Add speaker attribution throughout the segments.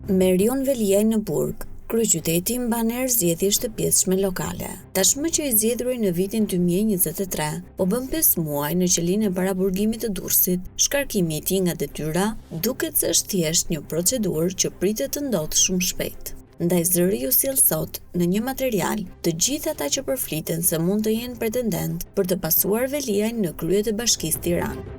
Speaker 1: Merion Veliaj në Burg, kryeqyteti mban erë zgjedhje shtëpieshme lokale. Tashmë që i zgjedhuri në vitin 2023, po bën 5 muaj në qelinë e paraburgimit të Durrësit, shkarkimi i tij nga detyra duket se është thjesht një procedurë që pritet të ndodhë shumë shpejt. Ndaj zëri ju sjell sot në një material të gjithë ata që përfliten se mund të jenë pretendent për të pasuar Veliajin në krye të Bashkisë Tiranë.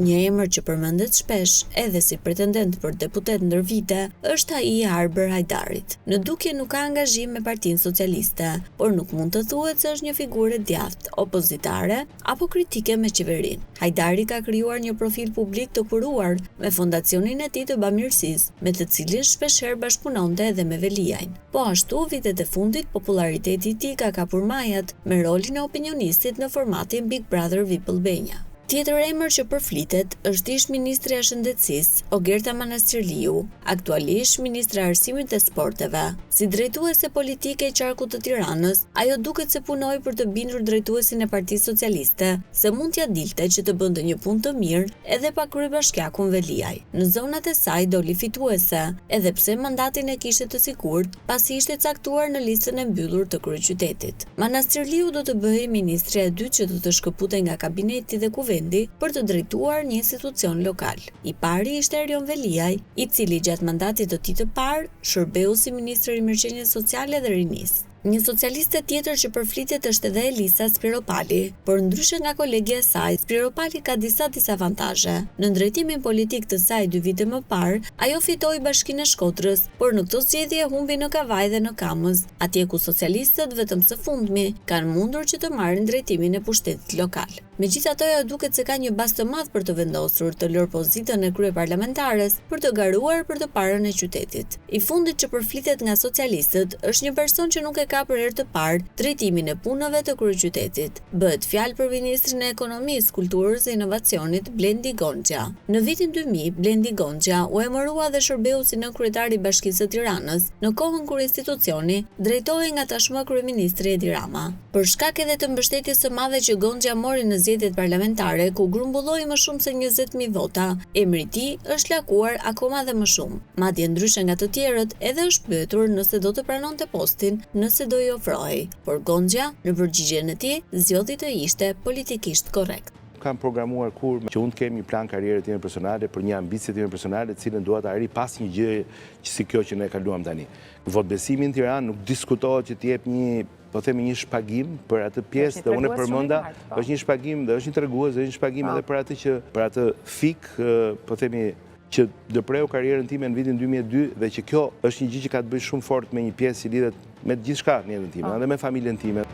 Speaker 1: Një emër që përmendet shpesh edhe si pretendent për deputet ndër vite është ai i Arber Hajdarit. Në dukje nuk ka angazhim me Partinë Socialiste, por nuk mund të thuhet se është një figurë djathtë, opozitare apo kritike me qeverinë. Hajdari ka krijuar një profil publik të kuruar me fondacionin e tij të bamirësisë, me të cilin shpeshherë bashkëpunonte edhe me Veliajin. Po ashtu, vitet e fundit populariteti i tij ka kapur majat me rolin e opinionistit në formatin Big Brother VIP Albania. Tjetër emër që përflitet është ish-ministri e Shëndetësisë, Ogerta Manastirliu, aktualisht ministre e Arsimit dhe Sporteve. Si drejtuese politike e qarkut të Tiranës, ajo duket se punoi për të bindur drejtuesin e Partisë Socialiste se mund t'ia dilte që të bënte një punë të mirë edhe pa kryebashkiakun Veliaj. Në zonat e saj doli fituese, edhe pse mandatin e kishte të sigurt, pasi ishte caktuar në listën e mbyllur të kryeqytetit. Manastirliu do të bëhej ministre e dytë që do të shkëputej nga kabineti dhe kuvendi për të drejtuar një institucion lokal. I pari ishte Erion Veliaj, i cili gjatë mandatit të tij të parë shërbeu si ministër i mirëqenies sociale dhe rinisë. Një socialiste tjetër që përflitet është edhe Elisa Spiropali, por ndryshe nga kolegja e saj, Spiropali ka disa disavantazhe. Në drejtimin politik të saj 2 vite më parë, ajo fitoi Bashkinë e Shkodrës, por në këto zgjedhje humbi në Kavaj dhe në Kamës, atje ku socialistët vetëm së fundmi kanë mundur që të marrin drejtimin e pushtetit lokal. Megjithatë, ajo duket se ka një bas të madh për të vendosur të lërë pozitën e kryeparlamentares për të garuar për të parën e qytetit. I fundit që përflitet nga socialistët është një person që nuk e ka për herë të parë drejtimin e punëve të kryeqytetit. Bëhet fjalë për ministrin e Ekonomisë, Kulturës dhe Inovacionit Blendi Gonxha. Në vitin 2000, Blendi Gonxha u emërua dhe shërbeu si nënkryetar i Bashkisë së Tiranës, në kohën kur institucioni drejtohej nga tashmë kryeministri Edi Rama. Për shkak edhe të mbështetjes së madhe që Gonxha mori në zgjedhjet parlamentare, ku grumbulloi më shumë se 20.000 vota, emri i tij është lakuar akoma dhe më shumë. Madje ndryshe nga të tjerët, edhe është pyetur nëse do të pranonte postin nëse do i ofrohej, por Gonxha në përgjigjen e tij zgjodhi të ishte politikisht korrekt.
Speaker 2: Kam programuar kur që unë të kem një plan karriere time personale për një ambicje time personale, të cilën dua të arri pas një gjë që si kjo që ne kaluam tani. Votbesimi në Tiranë nuk diskutohet që të jep një shpagim për atë pjesë dhe unë e përmenda, është një shpagim dhe është një tregues, është një shpagim edhe për atë fik, po themi që dëpreu karrierën time në vitin 2002 dhe që kjo është një gjë që ka të bëjë shumë fort me një pjesë që lidhet me gjithçka në jetën time, edhe me familjen time.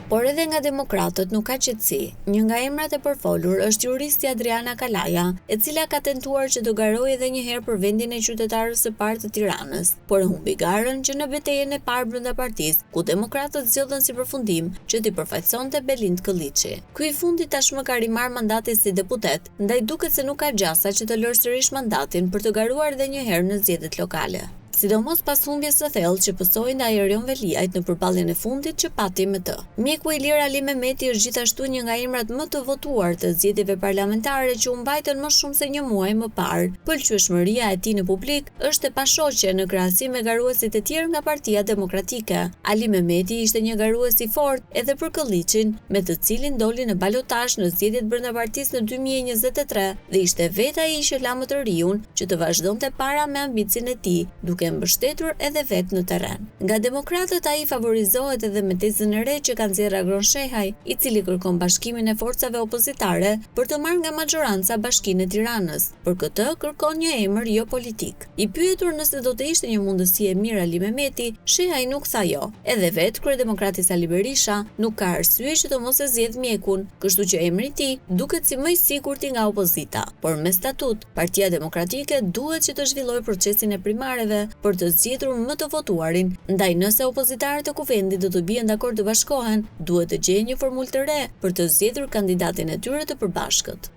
Speaker 1: Por edhe nga demokratët nuk ka qetësi. Një nga emrat e përfolur është juristi Adriana Kalaja, e cila ka tentuar që të garojë edhe një herë për vendin e qytetarës së parë të Tiranës, por humbi garën që në betejën e parë brenda partisë, ku demokratët zgjodhen si përfundim që t'i përfaqësonte Belind Këlliçi. Ky i fundit tashmë ka rimarrë mandatin si deputet, ndaj duket se nuk ka gjasa që të lërë sërish mandatin për të garuar edhe një herë në zgjedhjet lokale. Sidomos pas humbjes së thellë që pësoi ndaj Erion Veliajt në përballjen e fundit që pati me të. Mjeku Ilir Ali Mehmeti është gjithashtu një nga emrat më të votuar të zgjedhjeve parlamentare që u mbajtën më shumë se një muaj më parë. Pëlqyeshmëria e tij në publik është e pashoqe në krahasim me garuesit e tjerë nga Partia Demokratike. Ali Mehmeti ishte një garues i fortë edhe për Këlliçin, me të cilin doli në balotazh në zgjedhjet brenda partisë në 2023 dhe ishte vetë ai që la më të riun që të vazhdonte para me ambicin e tij, duke mbështetur edhe vetë në terren. Nga demokratët ai favorizohet edhe me tezën e re që ka nxjerrë Agron Shehaj, i cili kërkon bashkimin e forcave opozitare për të marrë nga majoranca Bashkinë e Tiranës. Për këtë kërkon një emër jo politik. I pyetur nëse do të ishte një mundësi e mirë Ali Mehmeti, Shehaj nuk tha jo. Edhe vetë kryedemokrati Sali Berisha nuk ka arsye që të mos e zgjedh mjekun, kështu që emri i tij duket si më i sigurti nga opozita. Por me statut, Partia Demokratike duhet që të zhvillojë procesin e primareve për të zgjedhur më të votuarin, ndaj nëse opozitarët e kuvendit do të bien dakord të bashkohen, duhet të gjejë një formulë të re për të zgjedhur kandidatin e tyre të përbashkët.